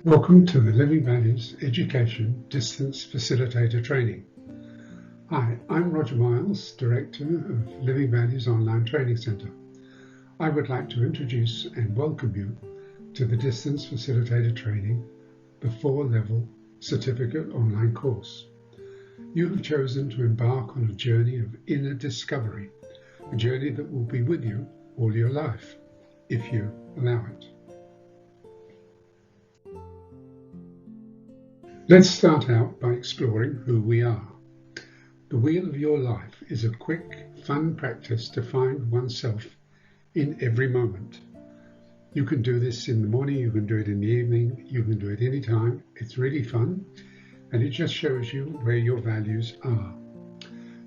Welcome to the Living Values Education Distance Facilitator Training. Hi, I'm Roger Miles, Director of Living Values Online Training Centre. I would like to introduce and welcome you to the Distance Facilitator Training, the 4-level certificate online course. You have chosen to embark on a journey of inner discovery, a journey that will be with you all your life, if you allow it. Let's start out by exploring who we are. The wheel of your life is a quick, fun practice to find oneself in every moment. You can do this in the morning, you can do it in the evening, you can do it anytime. It's really fun, and it just shows you where your values are.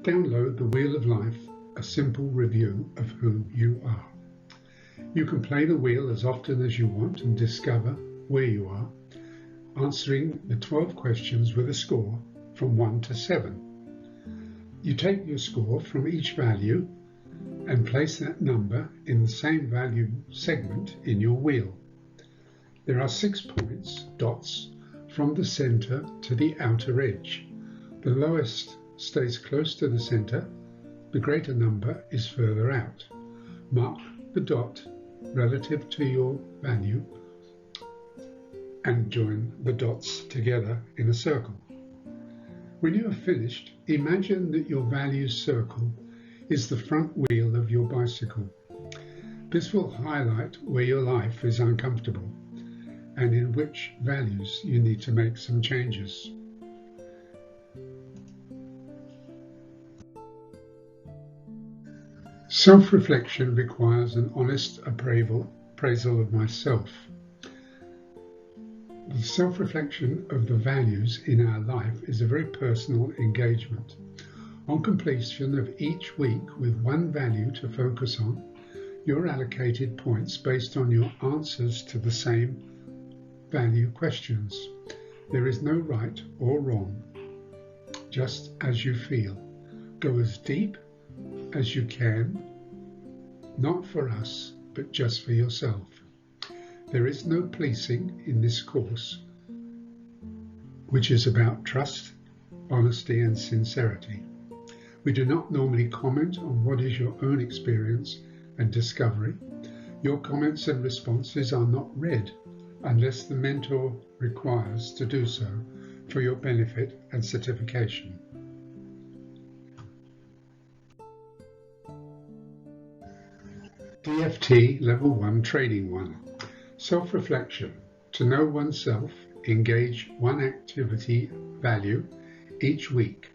Download the Wheel of Life, a simple review of who you are. You can play the wheel as often as you want and discover where you are, answering the 12 questions with a score from 1 to 7. You take your score from each value and place that number in the same value segment in your wheel. There are 6 points, dots, from the center to the outer edge. The lowest stays close to the center, the greater number is further out. Mark the dot relative to your value and join the dots together in a circle. When you are finished, imagine that your values circle is the front wheel of your bicycle. This will highlight where your life is uncomfortable and in which values you need to make some changes. Self-reflection requires an honest appraisal of myself. The self-reflection of the values in our life is a very personal engagement. On completion of each week with one value to focus on, you're allocated points based on your answers to the same value questions. There is no right or wrong, just as you feel. Go as deep as you can, not for us, but just for yourself. There is no policing in this course, which is about trust, honesty and sincerity. We do not normally comment on what is your own experience and discovery. Your comments and responses are not read unless the mentor requires to do so for your benefit and certification. DFT Level 1 Training 1. Self-reflection. To know oneself, engage one activity value each week.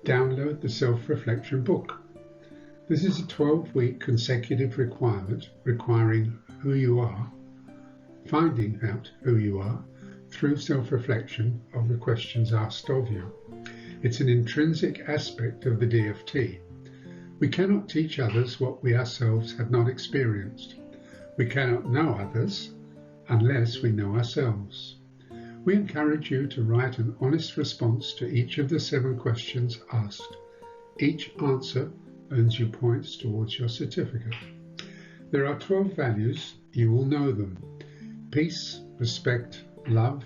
Download the self-reflection book. This is a 12-week consecutive requirement requiring who you are, finding out who you are through self-reflection of the questions asked of you. It's an intrinsic aspect of the DFT. We cannot teach others what we ourselves have not experienced. We cannot know others unless we know ourselves. We encourage you to write an honest response to each of the 7 questions asked. Each answer earns you points towards your certificate. There are 12 values. You will know them: peace, respect, love,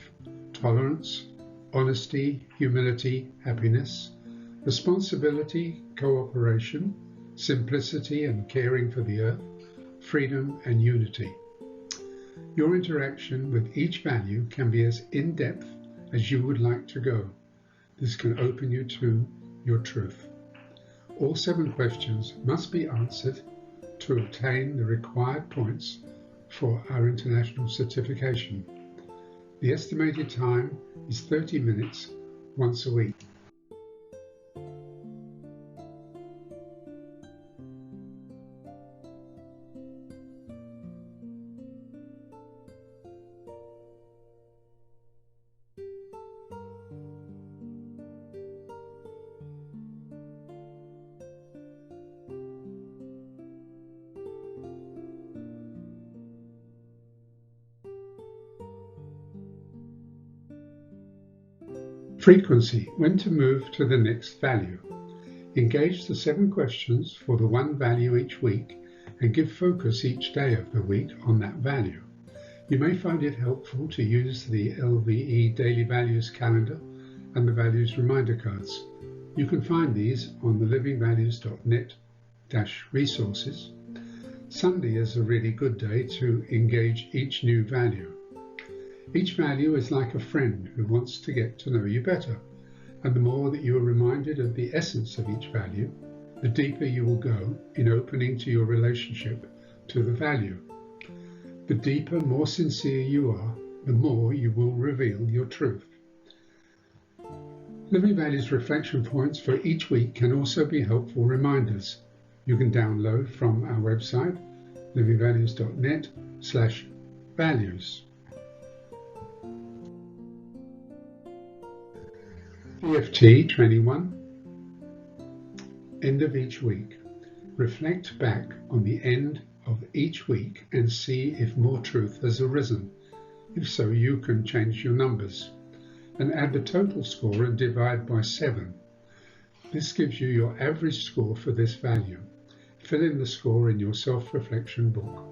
tolerance, honesty, humility, happiness, responsibility, cooperation, simplicity and caring for the earth, freedom and unity. Your interaction with each value can be as in-depth as you would like to go. This can open you to your truth. All 7 questions must be answered to obtain the required points for our international certification. The estimated time is 30 minutes once a week. Frequency. When to move to the next value. Engage the 7 questions for the one value each week and give focus each day of the week on that value. You may find it helpful to use the LVE Daily Values Calendar and the Values Reminder Cards. You can find these on the livingvalues.net-resources. Sunday is a really good day to engage each new value. Each value is like a friend who wants to get to know you better, and the more that you are reminded of the essence of each value, the deeper you will go in opening to your relationship to the value. The deeper, more sincere you are, the more you will reveal your truth. Living Values reflection points for each week can also be helpful reminders you can download from our website, livingvalues.net/values. DFT 21. End of each week. Reflect back on the end of each week and see if more truth has arisen. If so, you can change your numbers and add the total score and divide by 7. This gives you your average score for this value. Fill in the score in your self-reflection book.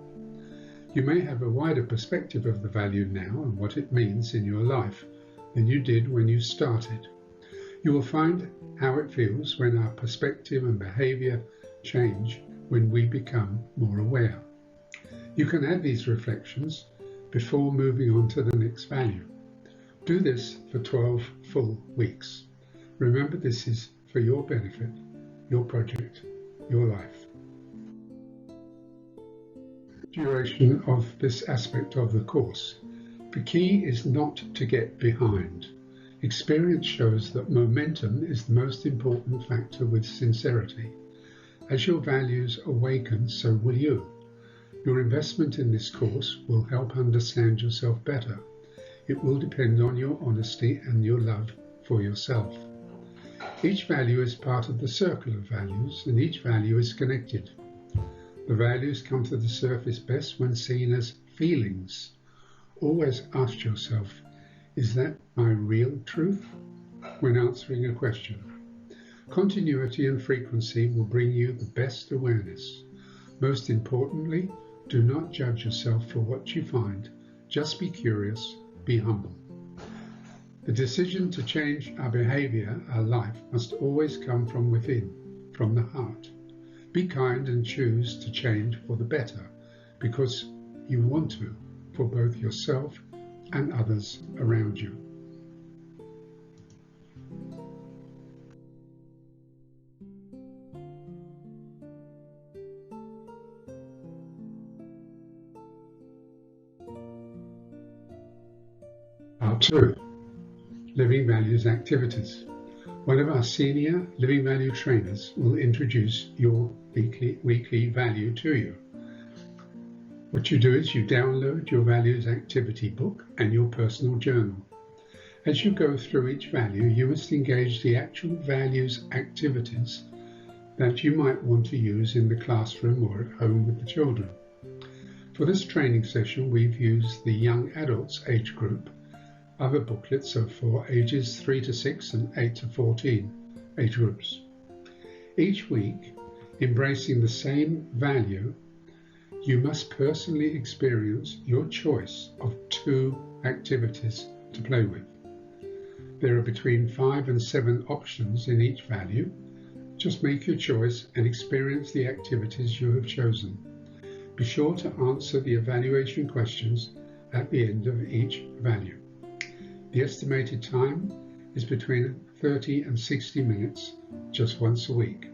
You may have a wider perspective of the value now and what it means in your life than you did when you started. You will find how it feels when our perspective and behavior change when we become more aware. You can add these reflections before moving on to the next value. Do this for 12 full weeks. Remember, this is for your benefit, your project, your life. Duration of this aspect of the course. The key is not to get behind. Experience shows that momentum is the most important factor with sincerity. As your values awaken, so will you. Your investment in this course will help understand yourself better. It will depend on your honesty and your love for yourself. Each value is part of the circle of values, and each value is connected. The values come to the surface best when seen as feelings. Always ask yourself, is that my real truth? When answering a question. Continuity and frequency will bring you the best awareness. Most importantly, do not judge yourself for what you find. Just be curious, be humble. The decision to change our behavior, our life, must always come from within, from the heart. Be kind and choose to change for the better, because you want to, for both yourself and others around you. Part 2. Living Values Activities. One of our senior Living Value trainers will introduce your weekly value to you. What you do is you download your values activity book and your personal journal. As you go through each value, you must engage the actual values activities that you might want to use in the classroom or at home with the children. For this training session, we've used the young adults age group. Other booklets are for ages 3 to 6 and 8 to 14 age groups. Each week, embracing the same value, you must personally experience your choice of 2 activities to play with. There are between 5 and 7 options in each value. Just make your choice and experience the activities you have chosen. Be sure to answer the evaluation questions at the end of each value. The estimated time is between 30 and 60 minutes, just once a week.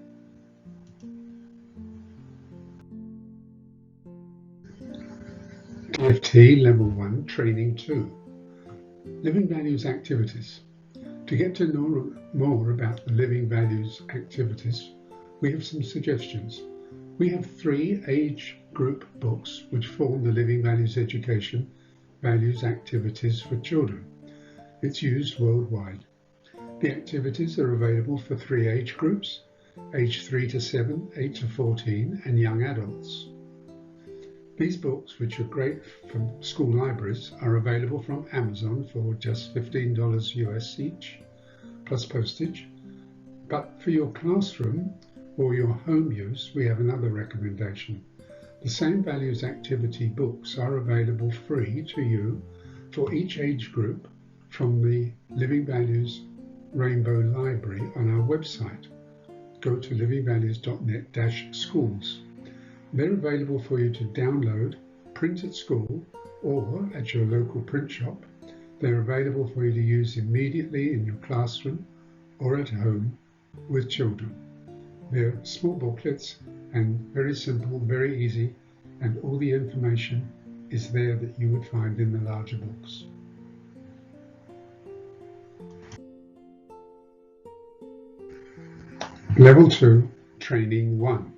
DFT Level 1 Training 2. Living Values Activities. To get to know more about the Living Values activities, we have some suggestions. We have 3 age group books which form the Living Values Education Values Activities for Children. It's used worldwide. The activities are available for 3 age groups, age 3 to 7, 8 to 14, and young adults. These books, which are great from school libraries, are available from Amazon for just $15 US each, plus postage. But for your classroom or your home use, we have another recommendation. The same values activity books are available free to you for each age group from the Living Values Rainbow Library on our website. Go to livingvalues.net-schools. They're available for you to download, print at school or at your local print shop. They're available for you to use immediately in your classroom or at home with children. They're small booklets and very simple, very easy, and all the information is there that you would find in the larger books. Level 2, Training 1.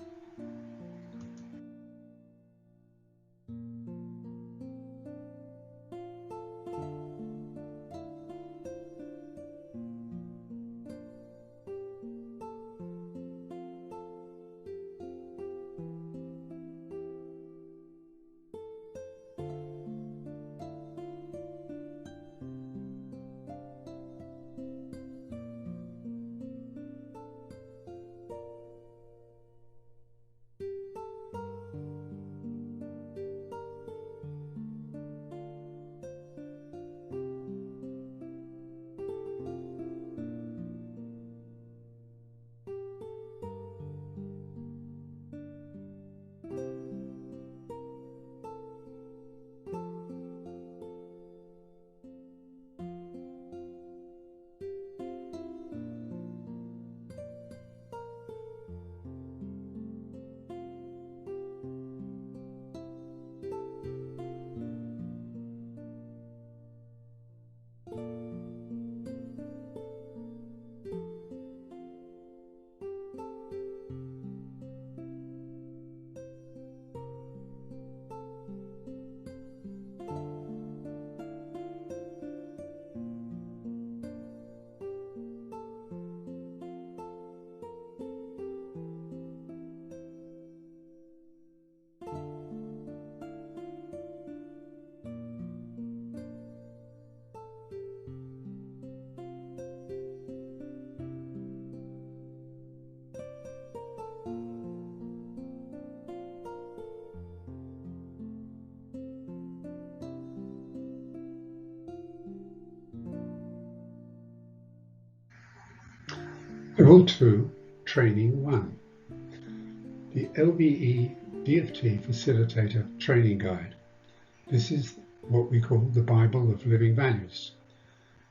Level 2, Training 1. The LVE DFT Facilitator Training Guide. This is what we call the Bible of Living Values.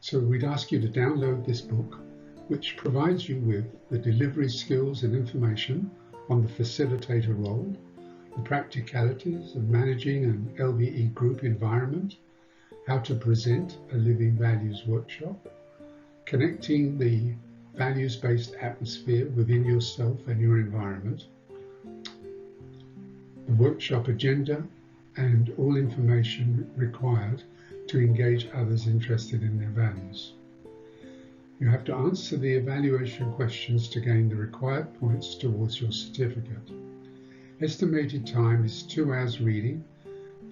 So we'd ask you to download this book, which provides you with the delivery skills and information on the facilitator role, the practicalities of managing an LVE group environment, how to present a Living Values workshop, connecting the values-based atmosphere within yourself and your environment, the workshop agenda, and all information required to engage others interested in their values. You have to answer the evaluation questions to gain the required points towards your certificate. Estimated time is 2 hours reading,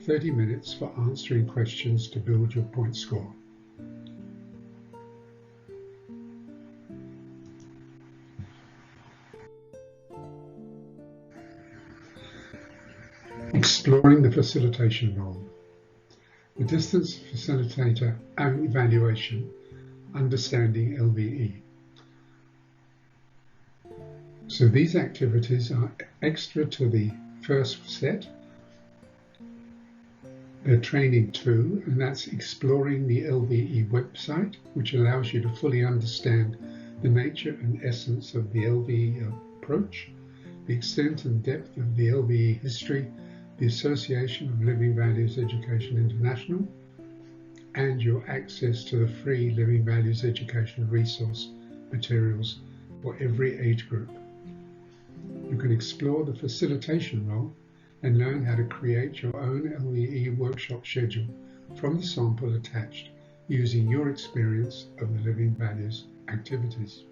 30 minutes for answering questions to build your point score. Exploring the facilitation role. The distance facilitator evaluation, understanding LVE. So these activities are extra to the first set. They're training 2, and that's exploring the LVE website, which allows you to fully understand the nature and essence of the LVE approach, the extent and depth of the LVE history, the Association of Living Values Education International, and your access to the free Living Values educational resource materials for every age group. You can explore the facilitation role and learn how to create your own LVE workshop schedule from the sample attached using your experience of the Living Values activities.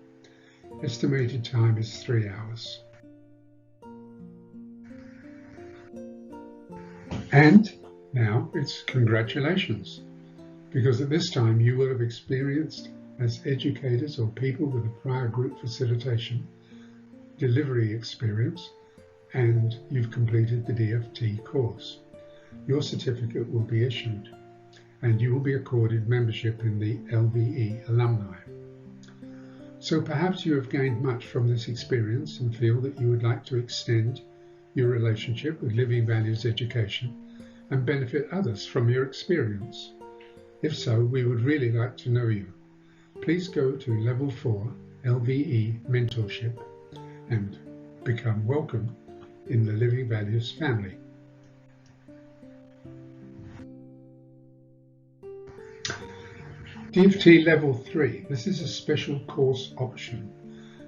Estimated time is 3 hours. And now it's congratulations, because at this time you will have experienced, as educators or people with a prior group facilitation delivery experience, and you've completed the DFT course. Your certificate will be issued and you will be accorded membership in the LVE alumni. So perhaps you have gained much from this experience and feel that you would like to extend your relationship with Living Values Education and benefit others from your experience. If so, we would really like to know you. Please go to Level 4 LVE Mentorship and become welcome in the Living Values family. DFT Level 3. This is a special course option.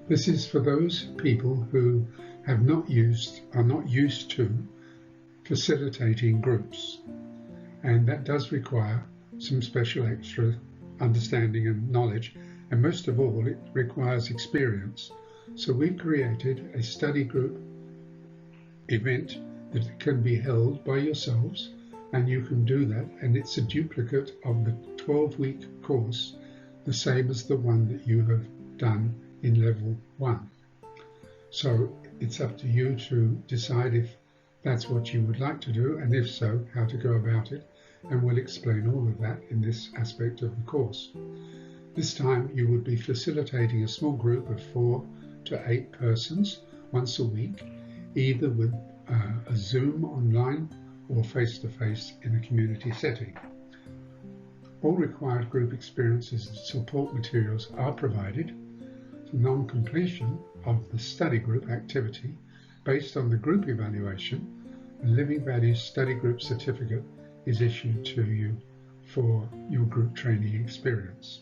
This is for those people who are not used to facilitating groups, and that does require some special extra understanding and knowledge, and most of all it requires experience. So we've created a study group event that can be held by yourselves, and you can do that, and it's a duplicate of the 12-week course, the same as the one that you have done in Level 1. So it's up to you to decide if that's what you would like to do, and if so, how to go about it, and we'll explain all of that in this aspect of the course. This time you would be facilitating a small group of 4 to 8 persons once a week, either with a Zoom online or face-to-face in a community setting. All required group experiences and support materials are provided. For non-completion of the study group activity based on the group evaluation, the Living Values Study Group Certificate is issued to you for your group training experience.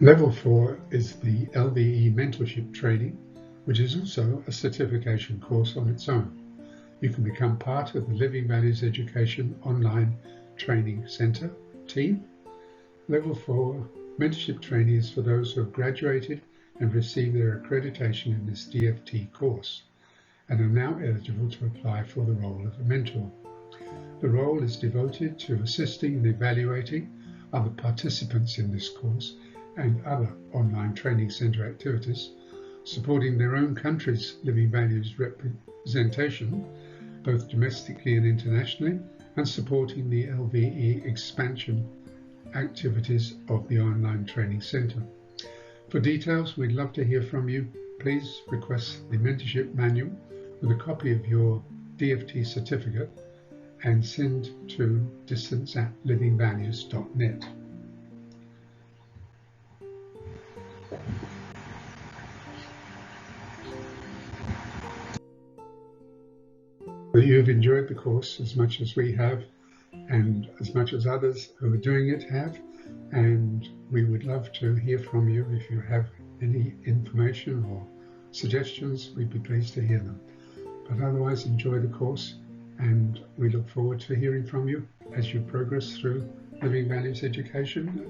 Level 4 is the LVE Mentorship Training, which is also a certification course on its own. You can become part of the Living Values Education Online Training Centre team. Level 4 Mentorship Training is for those who have graduated and received their accreditation in this DFT course and are now eligible to apply for the role of a mentor. The role is devoted to assisting and evaluating other participants in this course and other online training centre activities, supporting their own country's Living Values representation, both domestically and internationally, and supporting the LVE expansion activities of the online training centre. For details, we'd love to hear from you. Please request the mentorship manual with a copy of your DFT certificate and send to distance@livingvalues.net. That you've enjoyed the course as much as we have and as much as others who are doing it have, and we would love to hear from you. If you have any information or suggestions, we'd be pleased to hear them. But otherwise, enjoy the course, and we look forward to hearing from you as you progress through Living Values Education.